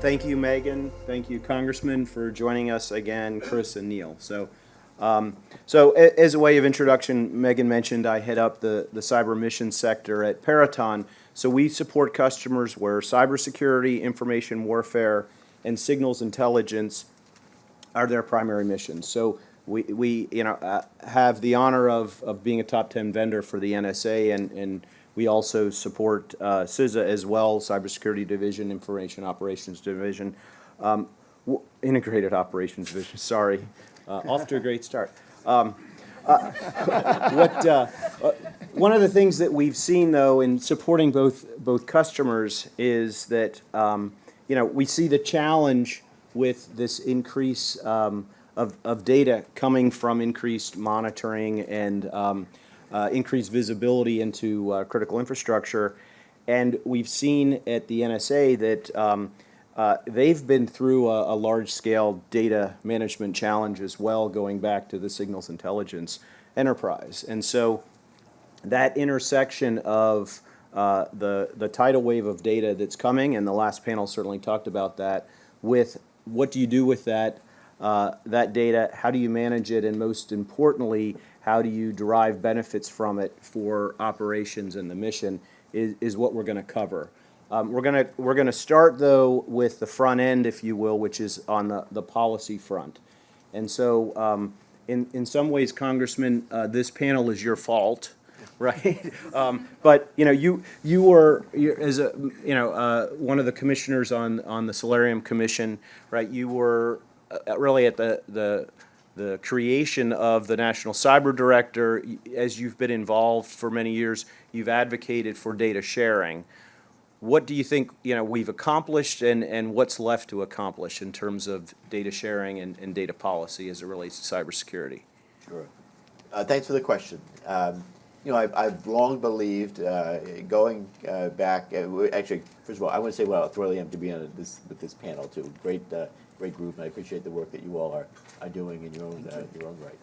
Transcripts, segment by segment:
Thank you, Megan. Thank you, Congressman, for joining us again, Chris and Neal. So as a way of introduction, Megan mentioned I head up the cyber mission sector at Peraton. So we support customers where cybersecurity, information warfare, and signals intelligence are their primary missions. So we have the honor of being a top 10 vendor for the NSA, and we also support CISA as well, Cybersecurity Division, Information Operations Division, Integrated Operations Division, sorry. Off to a great start. One of the things that we've seen, though, in supporting both customers is that we see the challenge with this increase of data coming from increased monitoring and increased visibility into critical infrastructure. And we've seen at the NSA that they've been through a large-scale data management challenge as well, going back to the signals intelligence enterprise. And so that intersection of the tidal wave of data that's coming, and the last panel certainly talked about that, with what do you do with that data, how do you manage it, and most importantly, how do you derive benefits from it for operations and the mission is what we're going to cover. We're going to start, though, with the front end, if you will, which is on the policy front. And so in some ways, Congressman, this panel is your fault, right? But you were as one of the commissioners on the Solarium Commission, right? You were really at the creation of the National Cyber Director. As you've been involved for many years, you've advocated for data sharing. What do you think we've accomplished, and what's left to accomplish in terms of data sharing and data policy as it relates to cybersecurity? Sure. Thanks for the question. I've long believed, going back, actually, first of all, I want to say how thrilled I am to be on with this panel too. Great group, and I appreciate the work that you all are doing in your own right.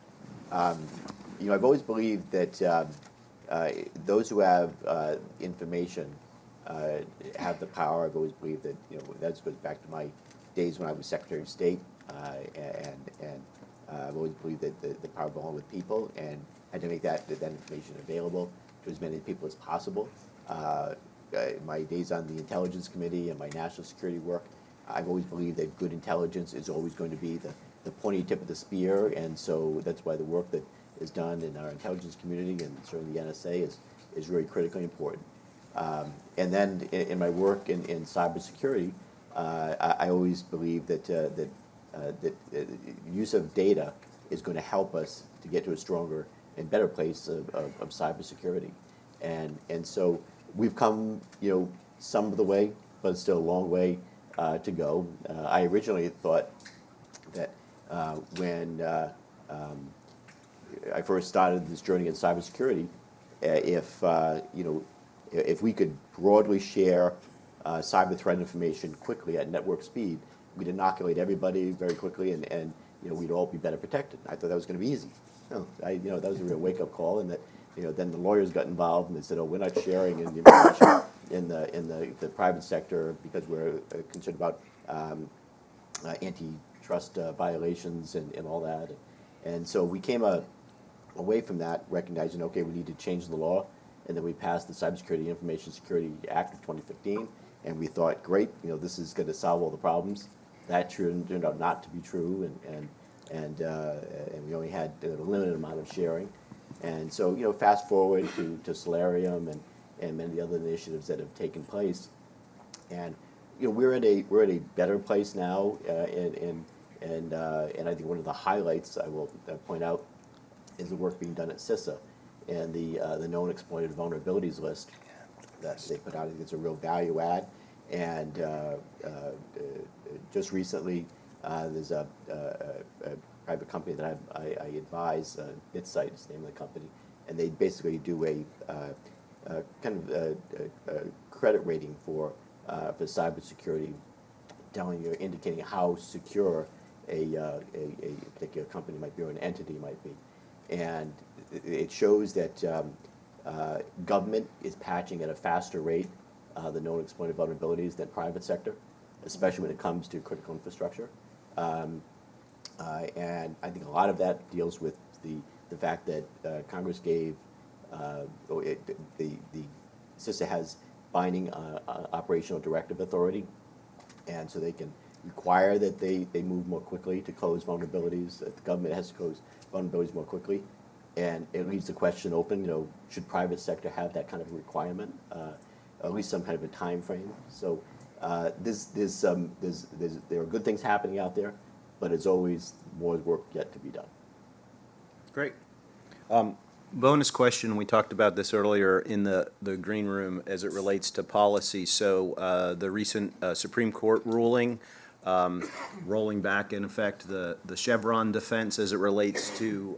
I've always believed that those who have information have the power. I've always believed that that goes back to my days when I was Secretary of State, and I've always believed that the power belonged with people, and had to make that information available to as many people as possible. My days on the Intelligence Committee and my national security work, I've always believed that good intelligence is always going to be the pointy tip of the spear, and so that's why the work that is done in our intelligence community and certainly the NSA is really critically important. And then in my work in cybersecurity, I always believe that use of data is going to help us to get to a stronger and better place of cybersecurity. And so we've come some of the way, but it's still a long way to go. I originally thought that when I first started this journey in cybersecurity, if we could broadly share cyber threat information quickly at network speed, we'd inoculate everybody very quickly, and we'd all be better protected. I thought that was going to be easy. That was a real wake-up call, and that then the lawyers got involved, and they said, "Oh, we're not sharing in the information in the private sector because we're concerned about antitrust violations and all that." And so we came away from that, recognizing, okay, we need to change the law. And then we passed the Cybersecurity Information Security Act of 2015, and we thought, great, this is going to solve all the problems. That turned out not to be true, and we only had a limited amount of sharing. And so, fast forward to Solarium and many other initiatives that have taken place, and we're at a better place now. And I think one of the highlights I will point out is the work being done at CISA. And the known exploited vulnerabilities list that they put out. I think it's a real value add. And just recently, there's a private company that I advise, BitSite is the name of the company, and they basically do a kind of a credit rating for cybersecurity, indicating how secure a particular company might be or an entity might be. And it shows that government is patching at a faster rate the known exploited vulnerabilities than private sector. especially when it comes to critical infrastructure. And I think a lot of that deals with the fact that Congress gave, the CISA has binding operational directive authority, and so they can require that they move more quickly to close vulnerabilities, that the government has to close vulnerabilities more quickly. And it leaves the question open, should private sector have that kind of requirement, or at least some kind of a time frame? So there are good things happening out there, but as always, more work yet to be done. Great. Bonus question, we talked about this earlier in the green room as it relates to policy. So the recent Supreme Court ruling, rolling back in effect the Chevron defense as it relates to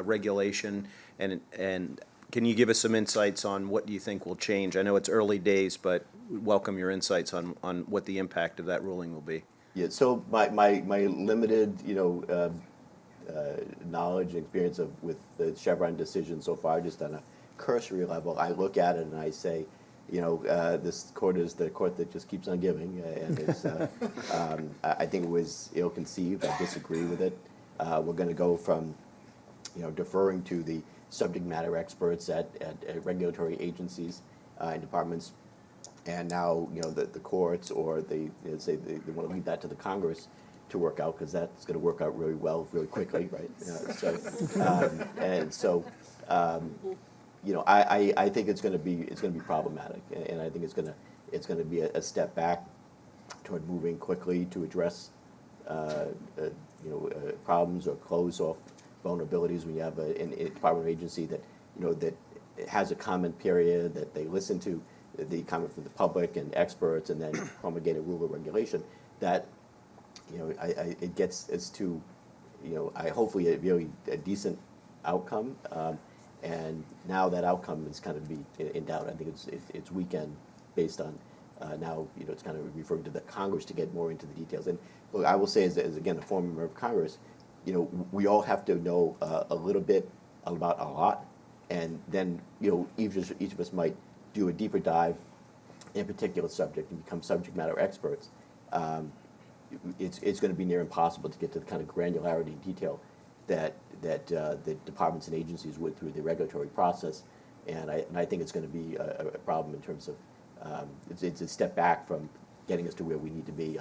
regulation, and can you give us some insights on what do you think will change? I know it's early days, but welcome your insights on what the impact of that ruling will be. Yeah, so my limited, knowledge and experience with the Chevron decision so far, just on a cursory level, I look at it and I say, this court is the court that just keeps on giving, and it's, I think it was ill-conceived. I disagree with it. We're going to go from, deferring to the subject matter experts at regulatory agencies and departments, and now, the courts, or they want to leave that to the Congress to work out, because that's going to work out really well, really quickly, right? I think it's going to be problematic, and I think it's going to be a step back toward moving quickly to address problems or close off vulnerabilities when you have a department or agency that that has a comment period, that they listen to the comment from the public and experts, and then promulgate a rule or regulation that it gets us to hopefully a decent outcome. And now that outcome is kind of be in doubt. I think it's weekend based on now it's kind of referring to the Congress to get more into the details. And look, I will say as again a former member of Congress, we all have to know a little bit about a lot, and then each of us might do a deeper dive in a particular subject and become subject matter experts. It's going to be near impossible to get to the kind of granularity and detail that the departments and agencies would through the regulatory process, and I think it's going to be a problem in terms of it's a step back from getting us to where we need to be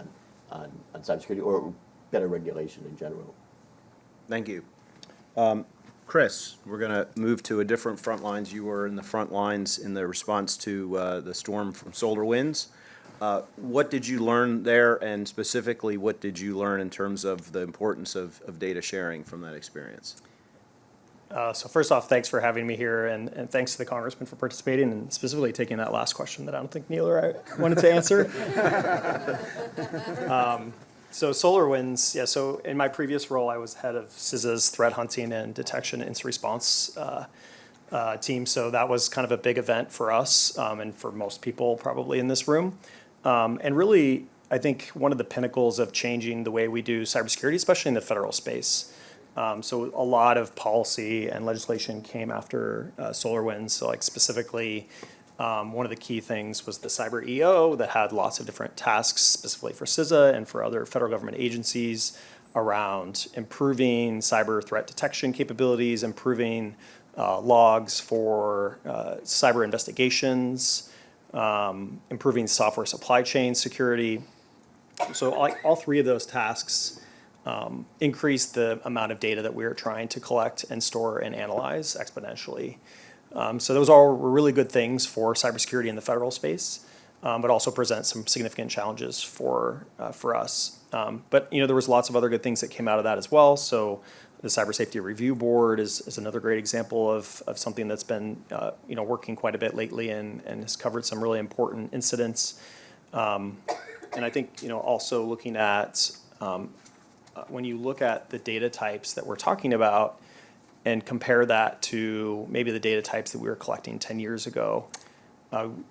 on cybersecurity or better regulation in general. Thank you. Chris, we're going to move to a different front lines. You were in the front lines in the response to the storm from SolarWinds. What did you learn there, and specifically, what did you learn in terms of the importance of data sharing from that experience? So first off, thanks for having me here, and thanks to the Congressman for participating, and specifically taking that last question that I don't think Neal or I wanted to answer. So SolarWinds, yeah, so in my previous role, I was head of CISA's threat hunting and detection and response team, so that was kind of a big event for us, and for most people probably in this room. And really, I think one of the pinnacles of changing the way we do cybersecurity, especially in the federal space. So a lot of policy and legislation came after SolarWinds. So like specifically, one of the key things was the Cyber EO that had lots of different tasks specifically for CISA and for other federal government agencies around improving cyber threat detection capabilities, improving logs for cyber investigations, improving software supply chain security. So all three of those tasks increased the amount of data that we were trying to collect and store and analyze exponentially. So those all were really good things for cybersecurity in the federal space, but also present some significant challenges for us. But there was lots of other good things that came out of that as well. So the Cyber Safety Review Board is another great example of something that's been working quite a bit lately and has covered some really important incidents. And I think also looking at when you look at the data types that we're talking about and compare that to maybe the data types that we were collecting 10 years ago,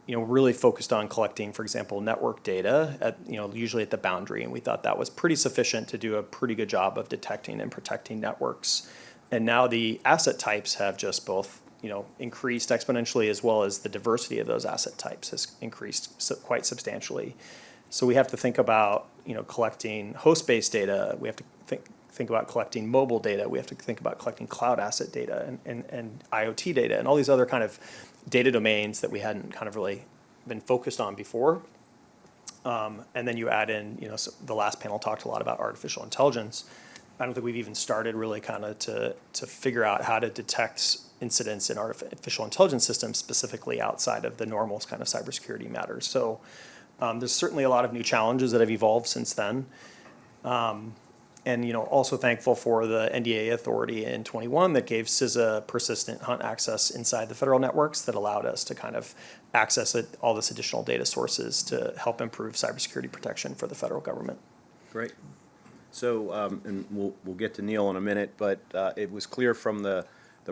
really focused on collecting, for example, network data at, usually at the boundary, and we thought that was pretty sufficient to do a pretty good job of detecting and protecting networks. And now the asset types have just both, increased exponentially, as well as the diversity of those asset types has increased quite substantially. So we have to think about, collecting host-based data. We have to think about collecting mobile data. We have to think about collecting cloud asset data and IoT data and all these other kind of data domains that we hadn't kind of really been focused on before. And then you add in, so the last panel talked a lot about artificial intelligence. I don't think we've even started really kind of to figure out how to detect incidents in artificial intelligence systems, specifically outside of the normal kind of cybersecurity matters. So there's certainly a lot of new challenges that have evolved since then. And also thankful for the NDA authority in 21 that gave CISA persistent hunt access inside the federal networks that allowed us to kind of access all this additional data sources to help improve cybersecurity protection for the federal government. Great. So, and we'll get to Neal in a minute, but it was clear from the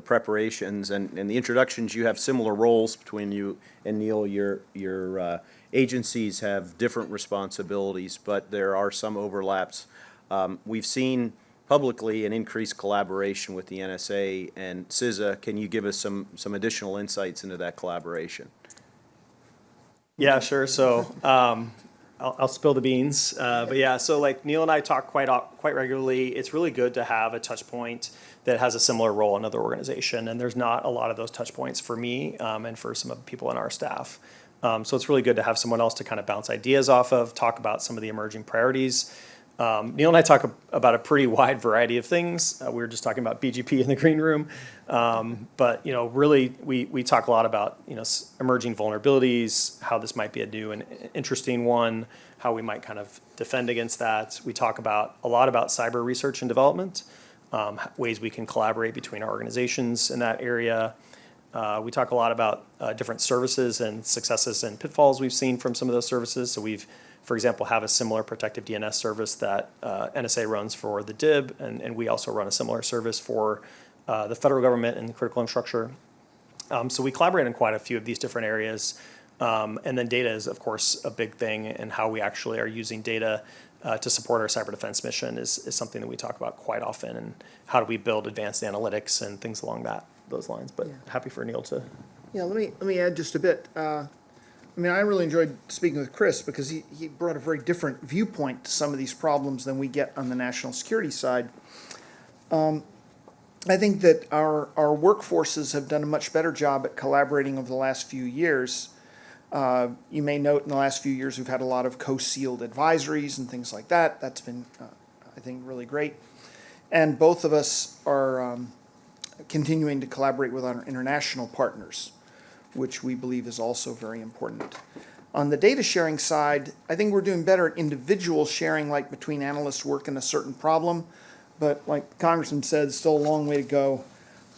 preparations and the introductions, you have similar roles between you and Neal. Your agencies have different responsibilities, but there are some overlaps. We've seen publicly an increased collaboration with the NSA and CISA. Can you give us some additional insights into that collaboration? Yeah, sure. So I'll spill the beans. But yeah, so like Neal and I talk quite regularly. It's really good to have a touch point that has a similar role in another organization. And there's not a lot of those touch points for me and for some of the people in our staff. So it's really good to have someone else to kind of bounce ideas off of, talk about some of the emerging priorities. Neal and I talk about a pretty wide variety of things. We were just talking about BGP in the green room. But, really we talk a lot about, emerging vulnerabilities, how this might be a new and interesting one, how we might kind of defend against that. We talk a lot about cyber research and development, ways we can collaborate between our organizations in that area. We talk a lot about different services and successes and pitfalls we've seen from some of those services. So we've, for example, have a similar protective DNS service that NSA runs for the DIB, and we also run a similar service for the federal government and critical infrastructure. So we collaborate in quite a few of these different areas. And then data is, of course, a big thing, and how we actually are using data to support our cyber defense mission is something that we talk about quite often, and how do we build advanced analytics and things along those lines. But happy for Neal to... Yeah, let me add just a bit. I really enjoyed speaking with Chris because he brought a very different viewpoint to some of these problems than we get on the national security side. I think that our workforces have done a much better job at collaborating over the last few years. You may note in the last few years we've had a lot of co-sealed advisories and things like that. That's been, I think, really great. And both of us are continuing to collaborate with our international partners, which we believe is also very important. On the data sharing side, I think we're doing better at individual sharing, like between analysts working a certain problem. But like the Congressman said, still a long way to go.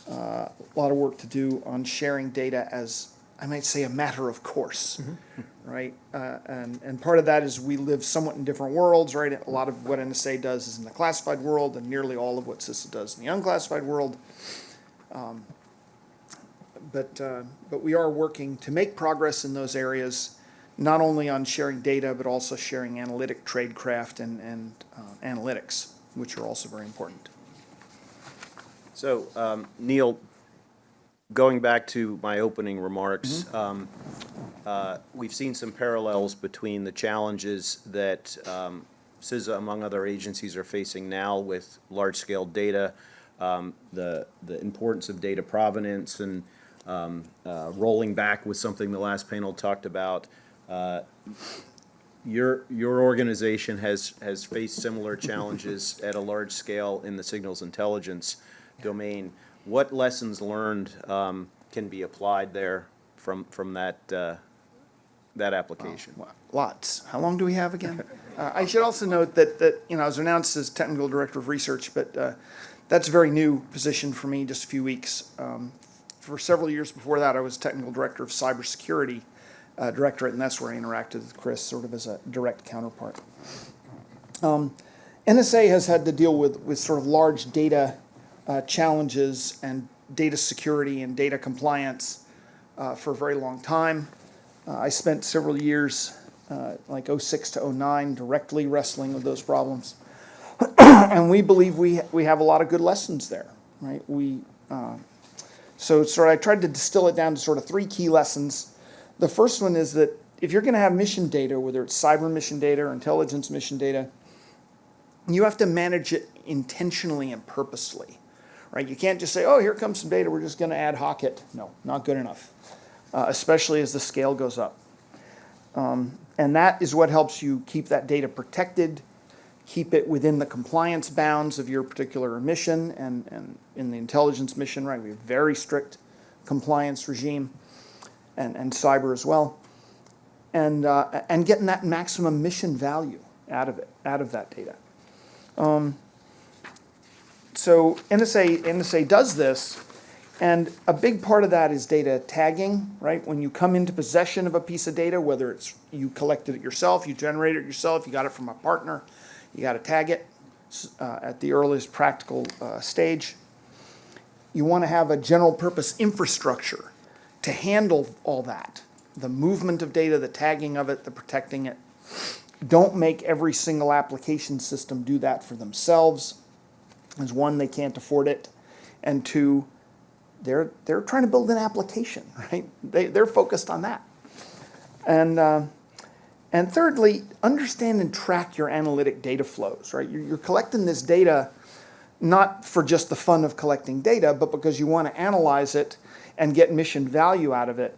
A lot of work to do on sharing data as, I might say, a matter of course, right? And part of that is we live somewhat in different worlds, right? A lot of what NSA does is in the classified world, and nearly all of what CISA does in the unclassified world. But we are working to make progress in those areas, not only on sharing data, but also sharing analytic tradecraft and analytics, which are also very important. So, Neal, going back to my opening remarks, we've seen some parallels between the challenges that CISA, among other agencies, are facing now with large-scale data, the importance of data provenance, and rolling back with something the last panel talked about. Your organization has faced similar challenges at a large scale in the signals intelligence domain. What lessons learned can be applied there from that application? Lots. How long do we have again? I should also note that I was announced as Technical Director of Research, but that's a very new position for me, just a few weeks. For several years before that, I was Technical Director of Cybersecurity, Directorate, and that's where I interacted with Chris sort of as a direct counterpart. NSA has had to deal with sort of large data challenges and data security and data compliance for a very long time. I spent several years, like 06 to 09, directly wrestling with those problems. And we believe we have a lot of good lessons there, right? So I tried to distill it down to sort of three key lessons. The first one is that if you're going to have mission data, whether it's cyber mission data or intelligence mission data, you have to manage it intentionally and purposely, right? You can't just say, oh, here comes some data, we're just going to ad hoc it. No, not good enough, especially as the scale goes up. And that is what helps you keep that data protected, keep it within the compliance bounds of your particular mission, and in the intelligence mission, right, we have very strict compliance regime, and cyber as well, and getting that maximum mission value out of it, out of that data. So NSA does this, and a big part of that is data tagging, right? When you come into possession of a piece of data, whether it's you collected it yourself, you generated it yourself, you got it from a partner, you got to tag it at the earliest practical stage. You want to have a general purpose infrastructure to handle all that. The movement of data, the tagging of it, the protecting it. Don't make every single application system do that for themselves. As one, they can't afford it. And two, they're trying to build an application, right? They're focused on that. And thirdly, understand and track your analytic data flows, right? You're collecting this data not for just the fun of collecting data, but because you want to analyze it and get mission value out of it.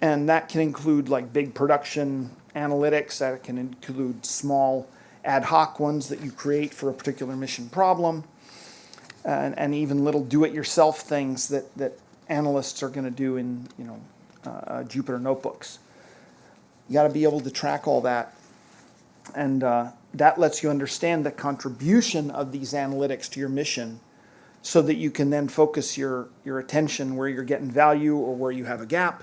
And that can include like big production analytics, that can include small ad hoc ones that you create for a particular mission problem, and even little do-it-yourself things that analysts are going to do in Jupyter notebooks. You got to be able to track all that, and that lets you understand the contribution of these analytics to your mission, so that you can then focus your attention where you're getting value or where you have a gap,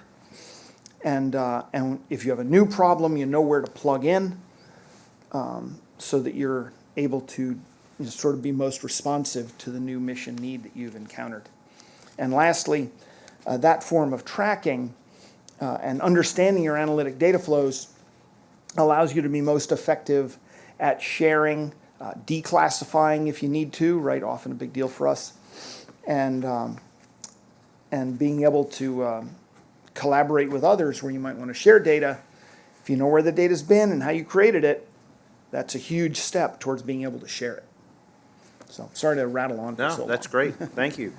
and if you have a new problem, you know where to plug in, so that you're able to sort of be most responsive to the new mission need that you've encountered. And lastly, that form of tracking and understanding your analytic data flows allows you to be most effective at sharing, declassifying if you need to, right? Often a big deal for us, and being able to collaborate with others where you might want to share data. If you know where the data's been and how you created it, that's a huge step towards being able to share it. So sorry to rattle on for so long. No, that's great. Thank you.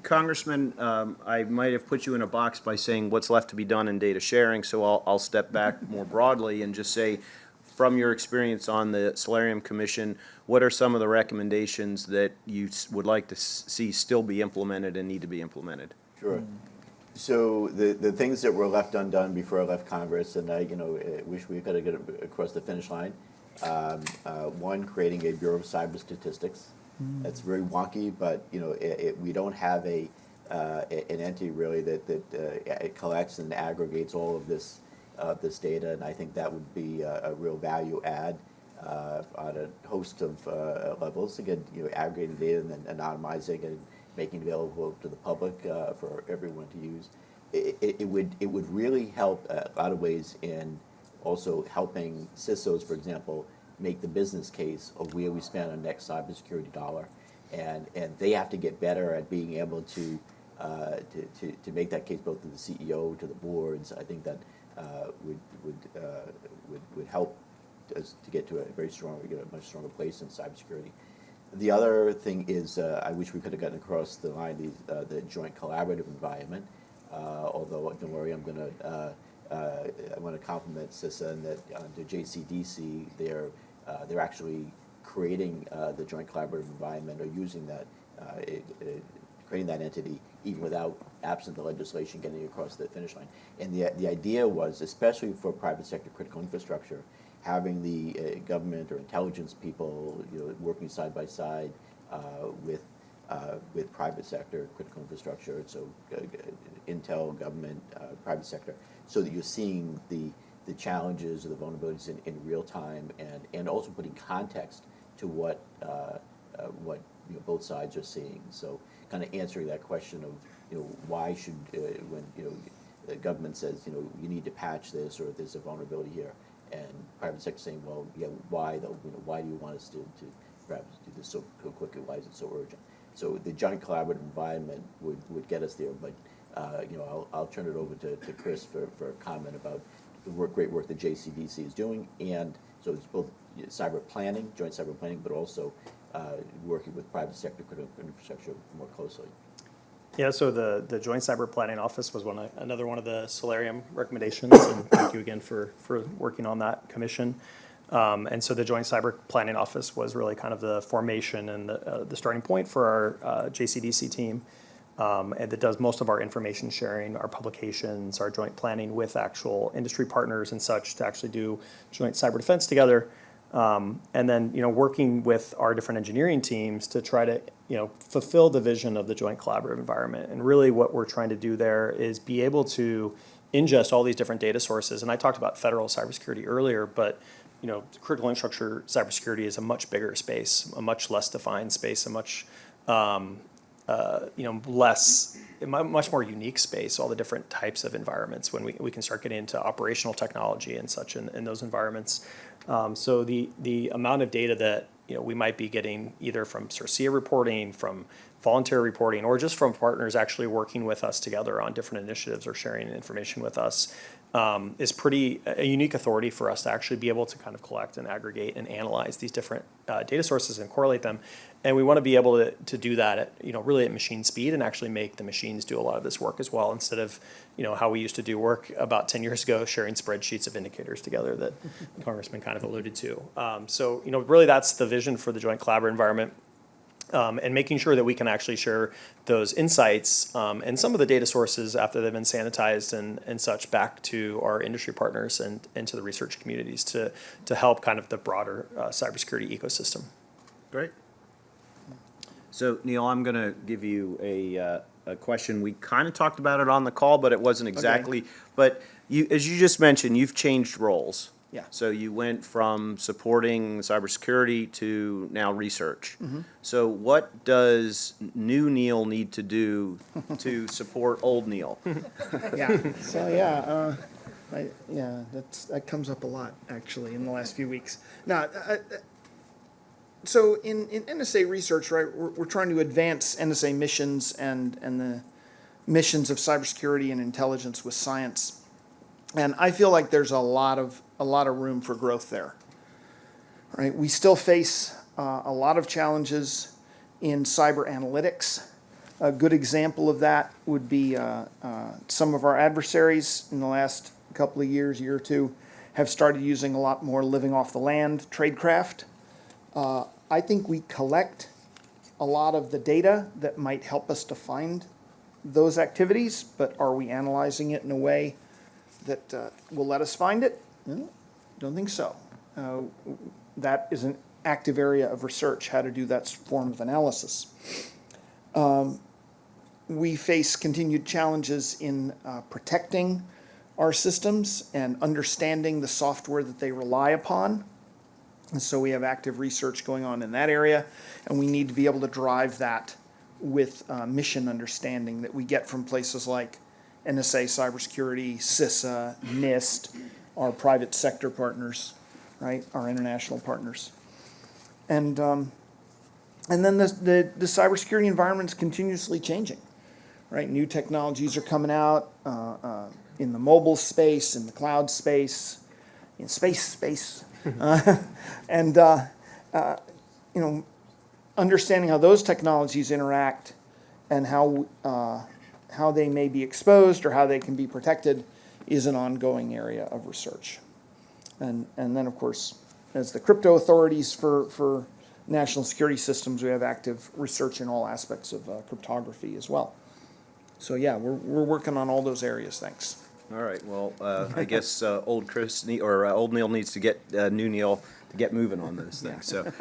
Congressman, I might have put you in a box by saying what's left to be done in data sharing, so I'll step back more broadly and just say, from your experience on the Solarium Commission, what are some of the recommendations that you would like to see still be implemented and need to be implemented? Sure. So the things that were left undone before I left Congress, and I wish we could have got across the finish line. One, creating a Bureau of Cyber Statistics. That's very wonky, but we don't have an entity really that it collects and aggregates all of this data, and I think that would be a real value add on a host of levels. Again, aggregating data and then anonymizing and making it available to the public for everyone to use. It would really help a lot of ways in also helping CISOs, for example, make the business case of where we spend our next cybersecurity dollar, and they have to get better at being able to make that case both to the CEO, to the boards. I think that would help us to get to a very strong, a much stronger place in cybersecurity. The other thing is, I wish we could have gotten across the line the joint collaborative environment. Although don't worry, I want to compliment CISA and that the JCDC, they're actually creating the joint collaborative environment, or using that, creating that entity even without absent the legislation getting across the finish line. And the idea was, especially for private sector critical infrastructure, having the government or intelligence people working side by side with private sector critical infrastructure, so intel, government, private sector, so that you're seeing the challenges or the vulnerabilities in real time, and also putting context to what both sides are seeing. So kind of answering that question of why should when the government says you need to patch this, or there's a vulnerability here, and private sector saying, well, yeah, why though? Why do you want us to perhaps do this so quickly? Why is it so urgent? So the joint collaborative environment would get us there, but I'll turn it over to Chris for a comment about the great work that JCDC is doing, and so it's both cyber planning, joint cyber planning, but also working with private sector critical infrastructure more closely. Yeah, so the Joint Cyber Planning Office was another one of the Solarium recommendations, and thank you again for working on that commission. And so the Joint Cyber Planning Office was really kind of the formation and the starting point for our JCDC team, and that does most of our information sharing, our publications, our joint planning with actual industry partners and such to actually do joint cyber defense together. And then, working with our different engineering teams to try to, fulfill the vision of the joint collaborative environment. And really what we're trying to do there is be able to ingest all these different data sources. And I talked about federal cybersecurity earlier, but, critical infrastructure cybersecurity is a much bigger space, a much less defined space, a much, much more unique space, all the different types of environments when we can start getting into operational technology and such in those environments. So the amount of data that we might be getting either from CISA reporting, from voluntary reporting, or just from partners actually working with us together on different initiatives or sharing information with us is a unique authority for us to actually be able to kind of collect and aggregate and analyze these different data sources and correlate them. And we want to be able to do that at, really at machine speed and actually make the machines do a lot of this work as well, instead of, how we used to do work about 10 years ago, sharing spreadsheets of indicators together that the Congressman kind of alluded to. So, really that's the vision for the joint collaborative environment. And making sure that we can actually share those insights and some of the data sources after they've been sanitized and such back to our industry partners and to the research communities to help kind of the broader cybersecurity ecosystem. Great. So, Neal, I'm going to give you a question. We kind of talked about it on the call, but it wasn't exactly. Okay. But as you just mentioned, you've changed roles. Yeah. So you went from supporting cybersecurity to now research. Mm-hmm. So what does new Neal need to do to support old Neal? Yeah. So that comes up a lot actually in the last few weeks. Now, so in NSA research, right, we're trying to advance NSA missions and the missions of cybersecurity and intelligence with science, and I feel like there's a lot of room for growth there. Right, we still face a lot of challenges in cyber analytics. A good example of that would be some of our adversaries in the last couple of years, year or two, have started using a lot more living off the land tradecraft. I think we collect a lot of the data that might help us to find those activities, but are we analyzing it in a way that will let us find it? No, don't think so. That is an active area of research, how to do that form of analysis. We face continued challenges in protecting our systems and understanding the software that they rely upon. And so we have active research going on in that area, and we need to be able to drive that with mission understanding that we get from places like NSA Cybersecurity, CISA, NIST, our private sector partners, right, our international partners. And then the cybersecurity environment is continuously changing, right? New technologies are coming out in the mobile space, in the cloud space, in space. And understanding how those technologies interact and how they may be exposed or how they can be protected is an ongoing area of research. And then, of course, as the crypto authorities for national security systems, we have active research in all aspects of cryptography as well. So yeah, we're working on all those areas. Thanks. All right. Well, I guess old Neal needs to get new Neal to get moving on those things. So,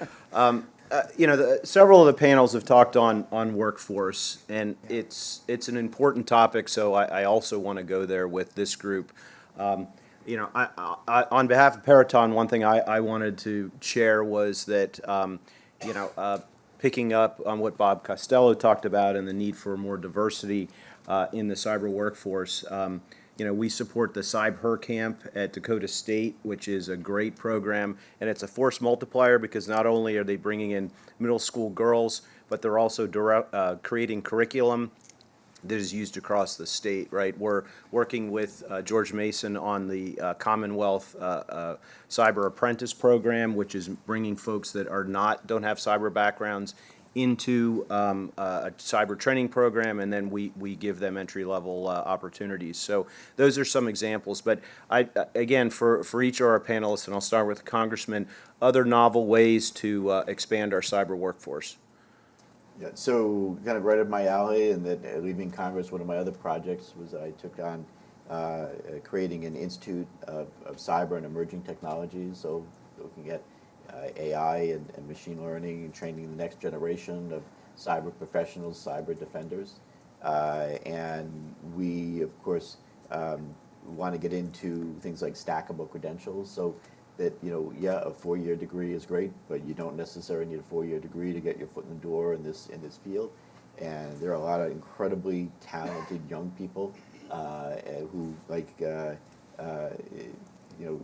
several of the panels have talked on workforce, and it's an important topic. So I also want to go there with this group. I on behalf of Peraton, one thing I wanted to share was that picking up on what Bob Costello talked about and the need for more diversity in the cyber workforce. We support the Cyber Camp at Dakota State, which is a great program, and it's a force multiplier because not only are they bringing in middle school girls, but they're also creating curriculum that is used across the state, right? We're working with George Mason on the Commonwealth Cyber Apprentice Program, which is bringing folks that don't have cyber backgrounds into a cyber training program, and then we give them entry-level opportunities. So those are some examples. But again, for each of our panelists, and I'll start with the Congressman, other novel ways to expand our cyber workforce. Yeah, so kind of right up my alley, and then leaving Congress, one of my other projects was I took on creating an Institute of Cyber and Emerging Technologies, so looking at AI and machine learning and training the next generation of cyber professionals, cyber defenders. And we, of course, want to get into things like stackable credentials, so that, yeah, a 4-year degree is great, but you don't necessarily need a 4-year degree to get your foot in the door in this field. And there are a lot of incredibly talented young people who, like,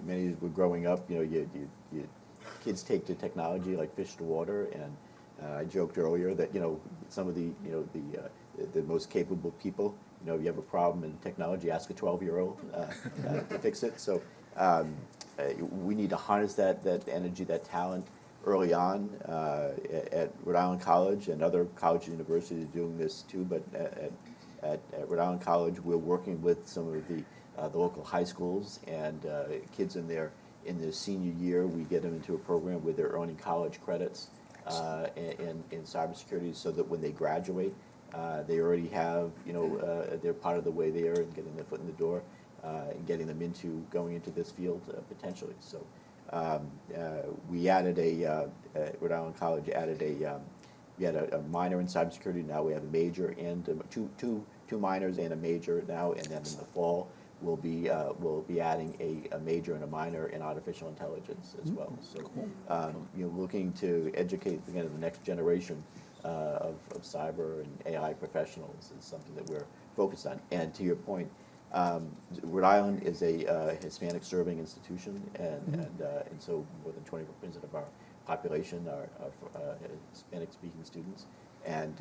many were growing up, kids take to technology like fish to water, and I joked earlier that, some of the most capable people, if you have a problem in technology, ask a 12-year-old to fix it. So we need to harness that energy, that talent early on. At Rhode Island College and other colleges and universities are doing this too, but at Rhode Island College, we're working with some of the local high schools, and kids in their senior year, we get them into a program where they're earning college credits in cybersecurity, so that when they graduate, they already have, they're part of the way there and getting their foot in the door, and getting them going into this field potentially. So we added Rhode Island College added we had a minor in cybersecurity. Now we have a major and two minors and a major now, and then in the fall we'll be adding a major and a minor in artificial intelligence as well. So looking to educate again the next generation of cyber and AI professionals is something that we're focused on. And to your point, Rhode Island is a Hispanic serving institution, and so more than 20% of our population are Hispanic speaking students, and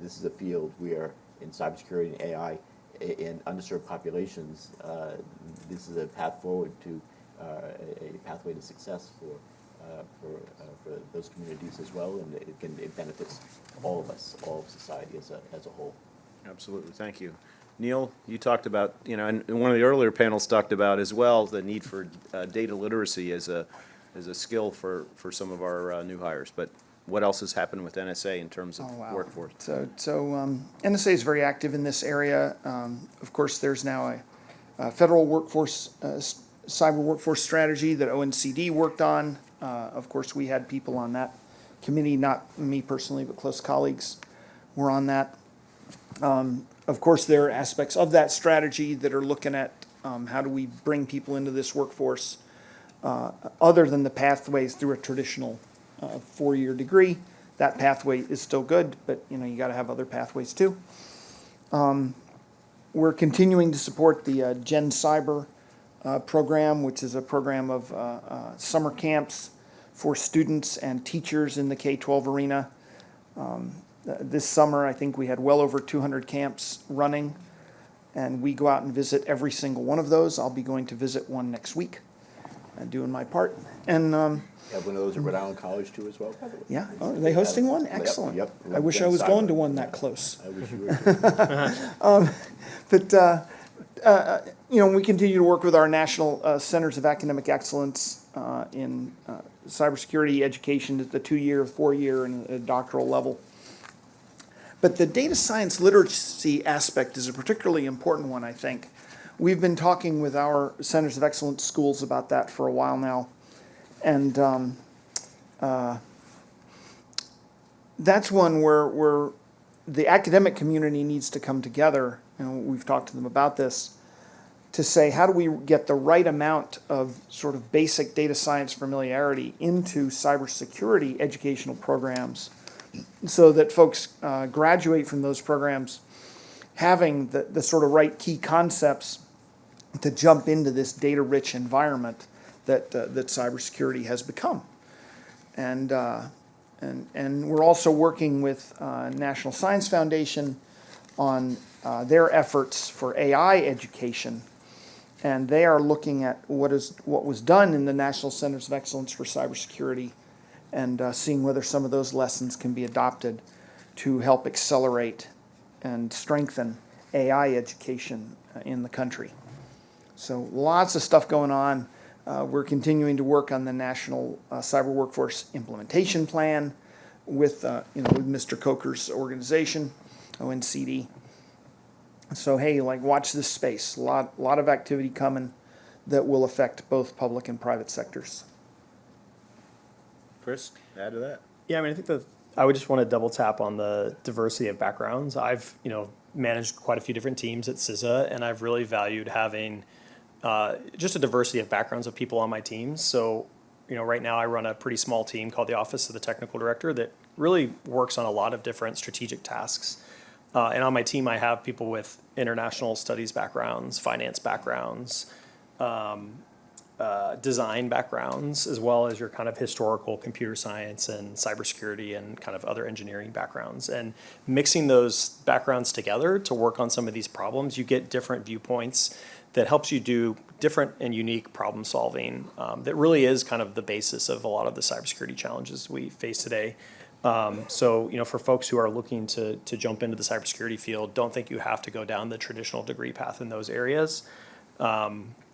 this is a field where in cybersecurity and AI in underserved populations, this is a path forward to a pathway to success for those communities as well, and it benefits all of us, all of society as a whole. Absolutely, thank you. Neal, you talked about, and one of the earlier panels talked about as well the need for data literacy as a skill for some of our new hires. But what else has happened with NSA in terms of workforce? So NSA is very active in this area. Of course, there's now a federal workforce, cyber workforce strategy that ONCD worked on. Of course, we had people on that committee, not me personally, but close colleagues were on that. Of course, there are aspects of that strategy that are looking at how do we bring people into this workforce other than the pathways through a traditional 4-year degree. That pathway is still good, but you got to have other pathways too. We're continuing to support the Gen Cyber program, which is a program of summer camps for students and teachers in the K-12 arena. This summer, I think we had well over 200 camps running, and we go out and visit every single one of those. I'll be going to visit one next week and doing my part. And have one of those at Rhode Island College too as well, by the way. yeah, are they hosting one? Excellent. Yep. I wish I was going to one that close. I wish you were too. But we continue to work with our national centers of academic excellence in cybersecurity education at the 2-year, 4-year, and a doctoral level. But the data science literacy aspect is a particularly important one, I think. We've been talking with our centers of excellence schools about that for a while now. And that's one where the academic community needs to come together, and we've talked to them about this, to say how do we get the right amount of sort of basic data science familiarity into cybersecurity educational programs so that folks graduate from those programs having the sort of right key concepts to jump into this data-rich environment that cybersecurity has become. And we're also working with National Science Foundation on their efforts for AI education. And they are looking at what was done in the National Centers of Excellence for Cybersecurity and seeing whether some of those lessons can be adopted to help accelerate and strengthen AI education in the country. So lots of stuff going on. We're continuing to work on the National Cyber Workforce Implementation Plan with Mr. Coker's organization, ONCD. So hey, like, watch this space. A lot of activity coming that will affect both public and private sectors. Chris, add to that. Yeah, I mean, I think I would just want to double tap on the diversity of backgrounds. I've, managed quite a few different teams at CISA, and I've really valued having just a diversity of backgrounds of people on my teams. So, right now I run a pretty small team called the Office of the Technical Director that really works on a lot of different strategic tasks. And on my team, I have people with international studies backgrounds, finance backgrounds, design backgrounds, as well as your kind of historical computer science and cybersecurity and kind of other engineering backgrounds. And mixing those backgrounds together to work on some of these problems, you get different viewpoints that helps you do different and unique problem solving that really is kind of the basis of a lot of the cybersecurity challenges we face today. So, for folks who are looking to jump into the cybersecurity field, don't think you have to go down the traditional degree path in those areas.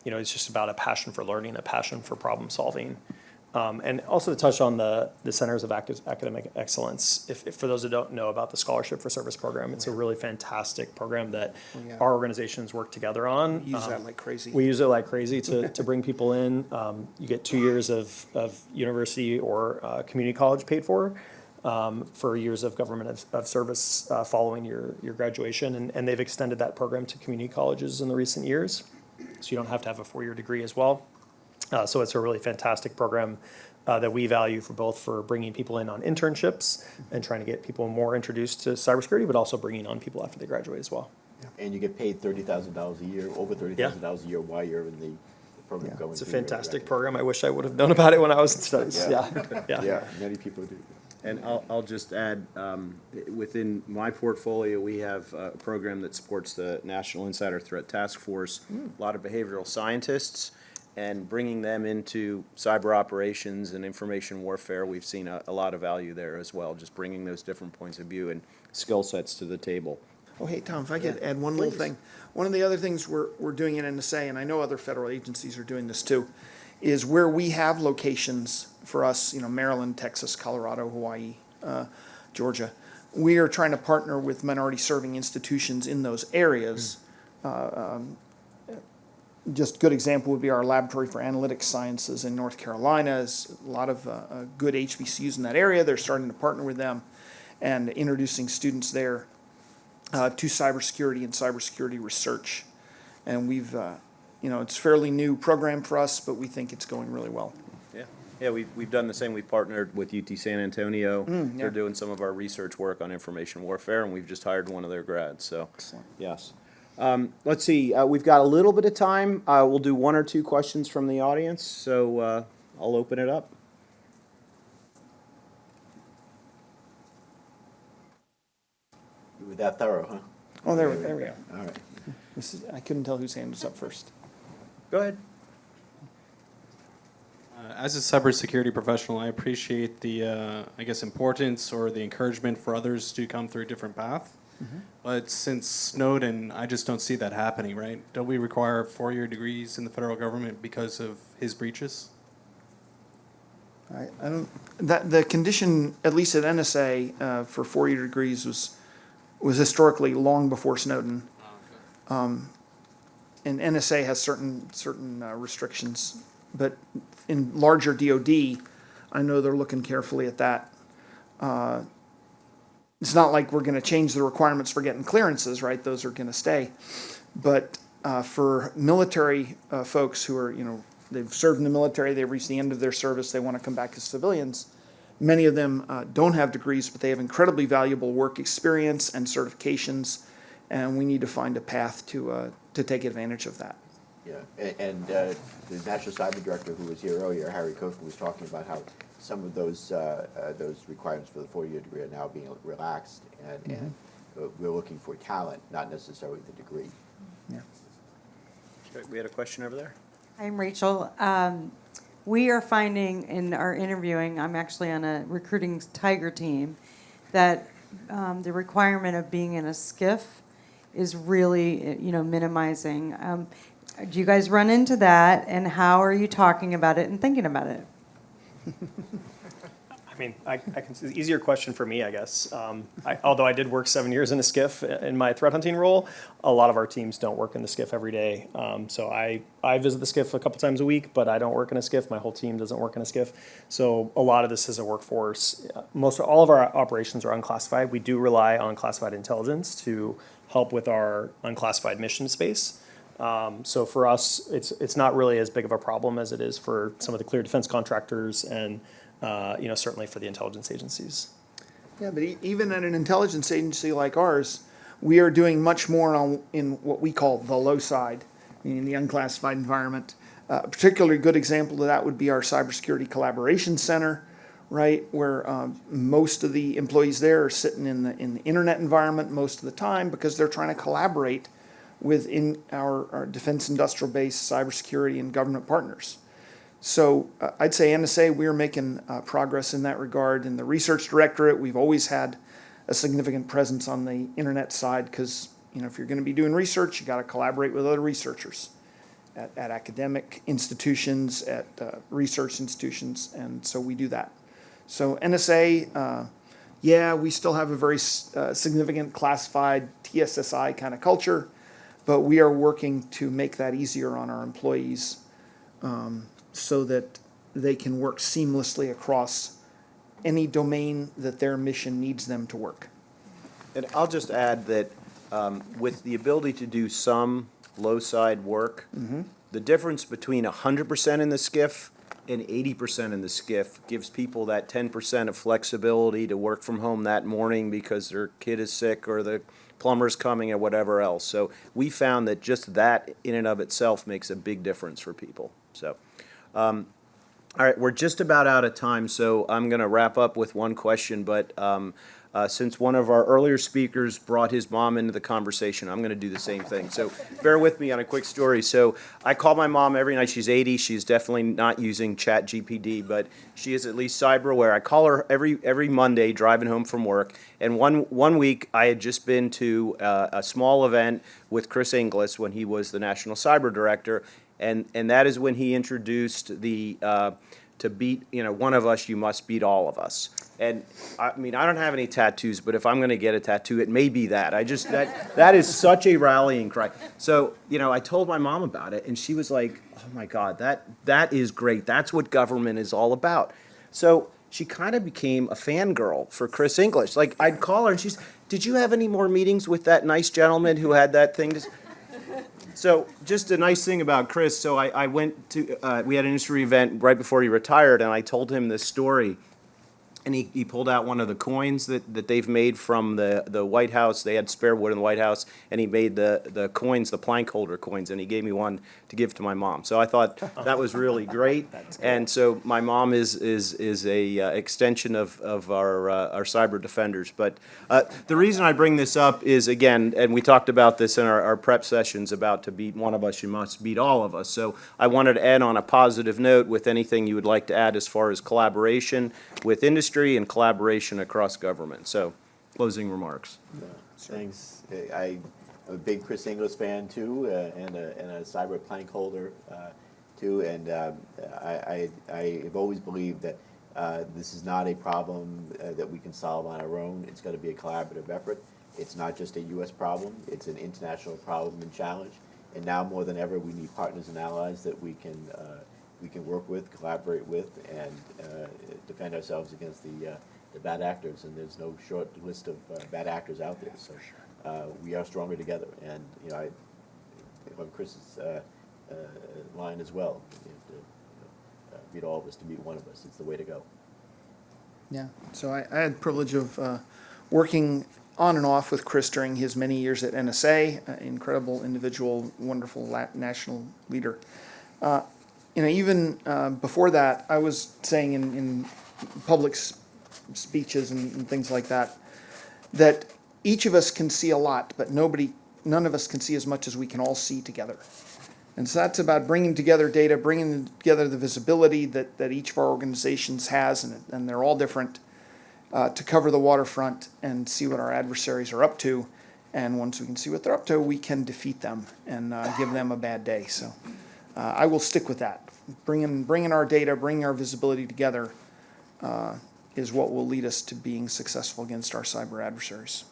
It's just about a passion for learning, a passion for problem solving. And also to touch on the Centers of Academic Excellence, if for those who don't know about the Scholarship for Service program, it's a really fantastic program that our organizations work together on. We use that like crazy. We use it like crazy to bring people in. You get 2 years of university or community college paid for years of government of service following your graduation. And they've extended that program to community colleges in the recent years. So you don't have to have a 4-year degree as well. So it's a really fantastic program that we value for bringing people in on internships and trying to get people more introduced to cybersecurity, but also bringing on people after they graduate as well. And you get paid $30,000 a year, over $30,000 a year while you're in the program going. It's a through your fantastic graduate. program. I wish I would have known about it when I was in studies. Yeah, many people do. And I'll just add, within my portfolio, we have a program that supports the National Insider Threat Task Force, a lot of behavioral scientists, and bringing them into cyber operations and information warfare. We've seen a lot of value there as well, just bringing those different points of view and skill sets to the table. Oh, hey, Tom, if I could add one little thing. One of the other things we're doing at NSA, and I know other federal agencies are doing this too, is where we have locations for us, Maryland, Texas, Colorado, Hawaii, Georgia. We are trying to partner with minority serving institutions in those areas. Just a good example would be our Laboratory for Analytics Sciences in North Carolina. Is a lot of good HBCUs in that area. They're starting to partner with them and introducing students there to cybersecurity and cybersecurity research. And we've, it's a fairly new program for us, but we think it's going really well. Yeah, we've done the same. We partnered with UT San Antonio. They're doing some of our research work on information warfare, and we've just hired one of their grads. So, Excellent. Yes. Let's see. We've got a little bit of time. We'll do 1 or 2 questions from the audience. So I'll open it up. You were that thorough, huh? Oh, there we go. All right. I couldn't tell whose hand was up first. Go ahead. As a cybersecurity professional, I appreciate the, importance or the encouragement for others to come through a different path. But since Snowden, I just don't see that happening, right? Don't we require 4-year degrees in the federal government because of his breaches? I don't. The condition, at least at NSA, for 4-year degrees was historically long before Snowden. And NSA has certain restrictions, but in larger DoD, I know they're looking carefully at that. It's not like we're going to change the requirements for getting clearances, right? Those are going to stay. But for military folks who are, they've served in the military, they've reached the end of their service, they want to come back as civilians. Many of them don't have degrees, but they have incredibly valuable work experience and certifications, and we need to find a path to take advantage of that. Yeah, and the National Cyber Director who was here earlier, Harry Coker, was talking about how some of those requirements for the 4-year degree are now being relaxed, and we're looking for talent, not necessarily the degree. We had a question over there? I'm Rachel. We are finding in our interviewing, I'm actually on a recruiting Tiger team, that the requirement of being in a SCIF is really, minimizing. Do you guys run into that, and how are you talking about it and thinking about it? I mean, I can, it's an easier question for me, I guess. Although I did work 7 years in a SCIF in my threat hunting role, a lot of our teams don't work in the SCIF every day. So I visit the SCIF a couple times a week, but I don't work in a SCIF. My whole team doesn't work in a SCIF. So a lot of this is a workforce. All of our operations are unclassified. We do rely on classified intelligence to help with our unclassified mission space. So for us, it's not really as big of a problem as it is for some of the clear defense contractors and certainly for the intelligence agencies. Yeah, but even at an intelligence agency like ours, we are doing much more in what we call the low side, in the unclassified environment. A particularly good example of that would be our Cybersecurity Collaboration Center, right, where most of the employees there are sitting in the internet environment most of the time because they're trying to collaborate within our defense industrial base, cybersecurity, and government partners. So I'd say NSA, we're making progress in that regard. In the research directorate, we've always had a significant presence on the internet side because, if you're going to be doing research, you got to collaborate with other researchers at academic institutions, at research institutions, and so we do that. So NSA, we still have a very significant classified TSSI kind of culture, but we are working to make that easier on our employees so that they can work seamlessly across any domain that their mission needs them to work. And I'll just add that with the ability to do some low-side work, the difference between 100% in the SCIF and 80% in the SCIF gives people that 10% of flexibility to work from home that morning because their kid is sick or the plumber's coming or whatever else. So we found that just that in and of itself makes a big difference for people. So, all right, we're just about out of time, so I'm going to wrap up with one question, but since one of our earlier speakers brought his mom into the conversation, I'm going to do the same thing. So bear with me on a quick story. So I call my mom every night. She's 80. She's definitely not using ChatGPT, but she is at least cyber aware. I call her every Monday driving home from work. And one week I had just been to a small event with Chris Inglis when he was the National Cyber Director, and that is when he introduced the to beat, one of us, you must beat all of us. And I mean, I don't have any tattoos, but if I'm going to get a tattoo, it may be that. That is such a rallying cry. So, I told my mom about it, and she was like, oh my God, that is great. That's what government is all about. So she kind of became a fangirl for Chris English. Like, I'd call her, and she's, did you have any more meetings with that nice gentleman who had that thing? So just a nice thing about Chris, so I went to, we had an industry event right before he retired, and I told him this story. And he pulled out one of the coins that they've made from the White House. They had spare wood in the White House, and he made the coins, the plank holder coins, and he gave me one to give to my mom. So I thought that was really great. And so my mom is a extension of our cyber defenders. But the reason I bring this up is, again, and we talked about this in our prep sessions about to beat one of us, you must beat all of us. So I wanted to end on a positive note with anything you would like to add as far as collaboration with industry and collaboration across government. So, closing remarks. Thanks. I'm a big Chris Inglis fan too, and a cyber plank holder too. And I've always believed that this is not a problem that we can solve on our own. It's got to be a collaborative effort. It's not just a U.S. problem. It's an international problem and challenge. And now more than ever, we need partners and allies that we can work with, collaborate with, and defend ourselves against the bad actors. And there's no short list of bad actors out there. So we are stronger together. And I on Chris's line as well. You have to beat all of us to beat one of us. It's the way to go. Yeah. So I had the privilege of working on and off with Chris during his many years at NSA. Incredible individual, wonderful national leader. Even before that, I was saying in public speeches and things like that, that each of us can see a lot, but none of us can see as much as we can all see together. And so that's about bringing together data, bringing together the visibility that each of our organizations has, and they're all different, to cover the waterfront and see what our adversaries are up to. And once we can see what they're up to, we can defeat them and give them a bad day. So I will stick with that. Bringing our data, bringing our visibility together is what will lead us to being successful against our cyber adversaries.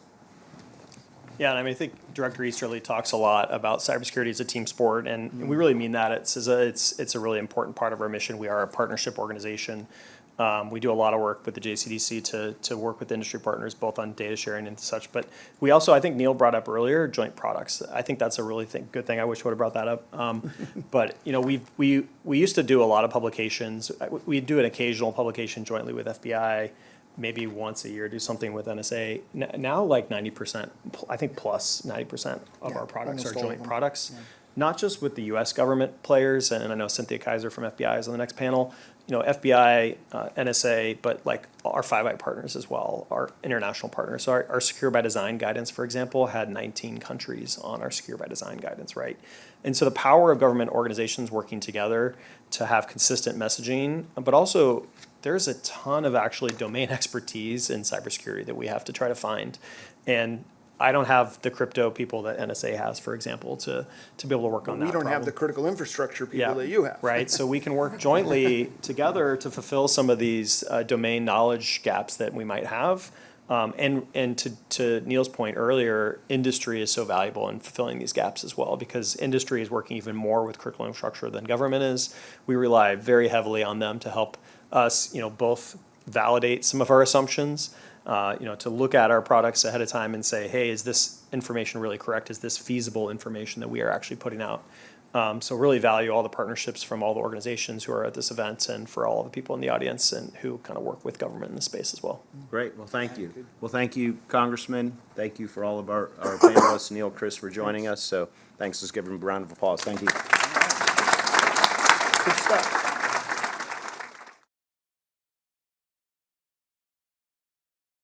Yeah, and I mean, I think Director Easterly talks a lot about cybersecurity as a team sport, and we really mean that at CISA. It's a really important part of our mission. We are a partnership organization. We do a lot of work with the JCDC to work with industry partners, both on data sharing and such. But we also, I think Neal brought up earlier, joint products. I think that's a really good thing. I wish I would have brought that up. But you know, we used to do a lot of publications. We do an occasional publication jointly with FBI. Maybe once a year, do something with NSA. Now, like 90%, I think plus 90% of our products are joint products, not just with the U.S. government players. And I know Cynthia Kaiser from FBI is on the next panel. You know, FBI, NSA, but like our Five Eye partners as well, our international partners. So our Secure by Design guidance, for example, had 19 countries on our Secure by Design guidance, right? And so the power of government organizations working together to have consistent messaging, but also there's a ton of actually domain expertise in cybersecurity that we have to try to find. And I don't have the crypto people that NSA has, for example, to be able to work on that We don't problem. have the critical infrastructure people that you have. Right, so we can work jointly together to fulfill some of these domain knowledge gaps that we might have. And to Neal's point earlier, industry is so valuable in fulfilling these gaps as well, because industry is working even more with critical infrastructure than government is. We rely very heavily on them to help us, you know, both validate some of our assumptions, you know, to look at our products ahead of time and say, hey, is this information really correct? Is this feasible information that we are actually putting out? So really value all the partnerships from all the organizations who are at this event and for all the people in the audience and who kind of work with government in the space as well. Great, well, thank you. Well, thank you, Congressman. Thank you for all of our panelists, Neal, Chris, for joining us. So thanks, let's give them a round of applause. Thank you. Good stuff.